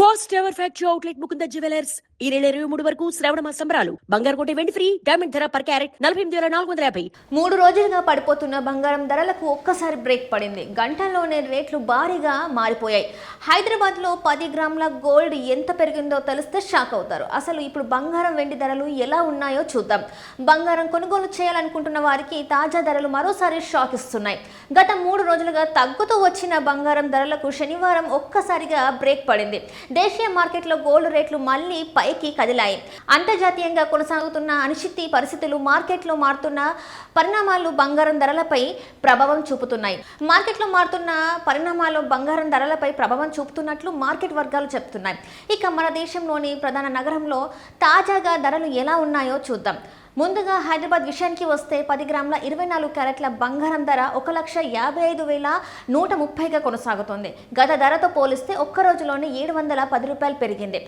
First ever factory outlet Mukunda jewellers ఈ నెల 23 వరకు శ్రావణ మాస సంబరాలు. బంగారు కొంటే వెండి ఫ్రీ. డైమండ్ ధర పర్ క్యారెట్ 48,450. 3 రోజులుగా పడిపోతున్న బంగారం ధరలకు ఒక్కసారి బ్రేక్ పడింది. గంటల్లోనే రేట్లు భారీగా మారిపోయాయి. హైదరాబాద్ లో 10 గ్రాముల గోల్డ్ ఎంత పెరిగిందో తెలిస్తే షాక్ అవుతారు. అసలు ఇప్పుడు బంగారం వెండి ధరలు ఎలా ఉన్నాయో చూద్దాం. బంగారం కొనుగోలు చేయాలనుకుంటున్న వారికి తాజా ధరలు మరోసారి షాక్ ఇస్తున్నాయి. గత 3 రోజులుగా తగ్గుతూ వచ్చిన బంగారం ధరలకు శనివారం ఒక్కసారిగా బ్రేక్ పడింది. దేశీయ మార్కెట్లో గోల్డ్ రేట్లు మళ్లీ పైకి కదిలాయి. అంతర్జాతీయంగా కొనసాగుతున్న అనిశ్చితి పరిస్థితులు మార్కెట్లో మారుతున్న పరిణామాలు బంగారం ధరలపై ప్రభావం చూపుతున్నాయి. మార్కెట్లో మారుతున్న పరిణామాలు బంగారం ధరలపై ప్రభావం చూపుతున్నట్లు మార్కెట్ వర్గాలు చెప్తున్నాయి. ఇక మన దేశంలోని ప్రధాన నగరంలో తాజాగా ధరలు ఎలా ఉన్నాయో చూద్దాం. ముందుగా హైదరాబాద్ విషయానికి వస్తే 10 గ్రాముల 24 క్యారెట్ల బంగారం ధర 1,55,130గా కొనసాగుతుంది. గత ధరతో పోలిస్తే ఒక్క రోజులోనే 710 రూపాయలు పెరిగింది.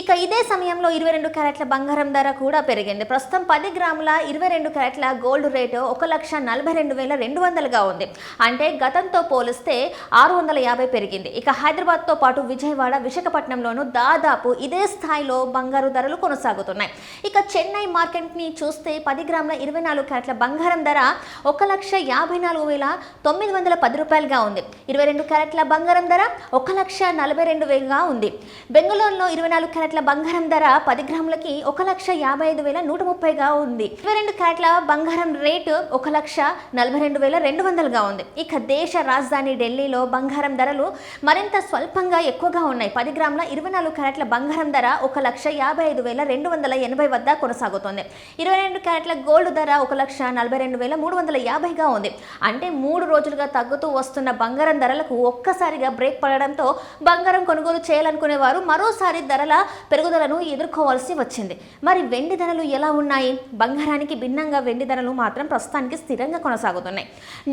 ఇక ఇదే సమయంలో 22 క్యారెట్ల బంగారం ధర కూడా పెరిగింది. ప్రస్తుతం 10 గ్రాముల 22 క్యారెట్ల గోల్డ్ రేటు 1,42,200గా ఉంది. అంటే గతంతో పోలిస్తే 650 పెరిగింది. ఇక హైదరాబాద్తో పాటు విజయవాడ, విశాఖపట్నంలోనూ దాదాపు ఇదే స్థాయిలో బంగారు ధరలు కొనసాగుతున్నాయి. ఇక చెన్నై మార్కెట్ని 10 గ్రాముల 24 క్యారెట్ల బంగారం ధర 1,54,910 రూపాయలుగా ఉంది. 22 క్యారెట్ల బంగారం ధర 1,42,000గా ఉంది. బెంగళూరులో 24 క్యారెట్ల బంగారం ధర 10 గ్రాములకి 1,55,130గా ఉంది. 22 క్యారెట్ల బంగారం రేటు 1,42,200గా ఉంది. ఇక దేశ రాజధాని ఢిల్లీలో బంగారం ధరలు మరింత స్వల్పంగా ఎక్కువగా ఉన్నాయి. 10 గ్రాముల 24 క్యారెట్ల బంగారం ధర 1,55,280 వద్ద కొనసాగుతోంది. 22 క్యారెట్ల గోల్డ్ ధర 1,42,350గా ఉంది. అంటే 3 రోజులుగా తగ్గుతూ వస్తున్న బంగారం ధరలకు ఒక్కసారిగా బ్రేక్ పడడంతో బంగారం కొనుగోలు చేయాలనుకునే వారు మరోసారి ధరల పెరుగుదలను ఎదుర్కోవాల్సి వచ్చింది. మరి వెండి ధరలు ఎలా ఉన్నాయి? బంగారానికి భిన్నంగా వెండి ధరలు మాత్రం ప్రస్తుతానికి స్థిరంగా కొనసాగుతున్నాయి.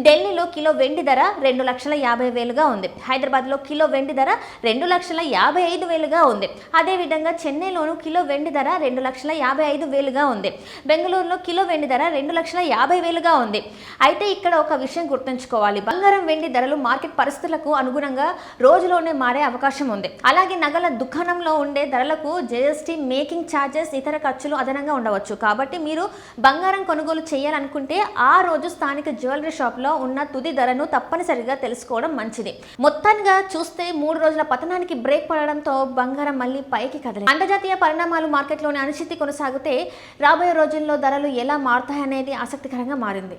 ఢిల్లీలో కిలో వెండి ధర 2,50,000గా ఉంది. హైదరాబాద్లో కిలో వెండి ధర 2,55,000గా ఉంది. అదేవిధంగా చెన్నైలోను కిలో వెండి ధర 2,55,000గా ఉంది. బెంగళూరులో కిలో వెండి ధర 2,50,000గా ఉంది. అయితే ఇక్కడ ఒక విషయం గుర్తుంచుకోవాలి. బంగారం వెండి ధరలు మార్కెట్ పరిస్థితులకు అనుగుణంగా రోజులోనే మారే అవకాశం ఉంది. అలాగే నగల దుకాణంలో ఉండే ధరలకు జీఎస్టీ, మేకింగ్ ఛార్జెస్, ఇతర ఖర్చులు అదనంగా ఉండవచ్చు. కాబట్టి మీరు బంగారం కొనుగోలు చేయాలనుకుంటే ఆ రోజు స్థానిక జ్యువెలరీ షాప్లో ఉన్న తుది ధరను తప్పనిసరిగా తెలుసుకోవడం మంచిది. మొత్తంగా చూస్తే 3 రోజుల పతనానికి బ్రేక్ పడడంతో బంగారం మళ్ళీ పైకి కదిలింది. అంతర్జాతీయ పరిణామాలు మార్కెట్లోని అనిశ్చితి కొనసాగితే రాబోయే రోజుల్లో ధరలు ఎలా మారుతాయనేది ఆసక్తికరంగా మారింది.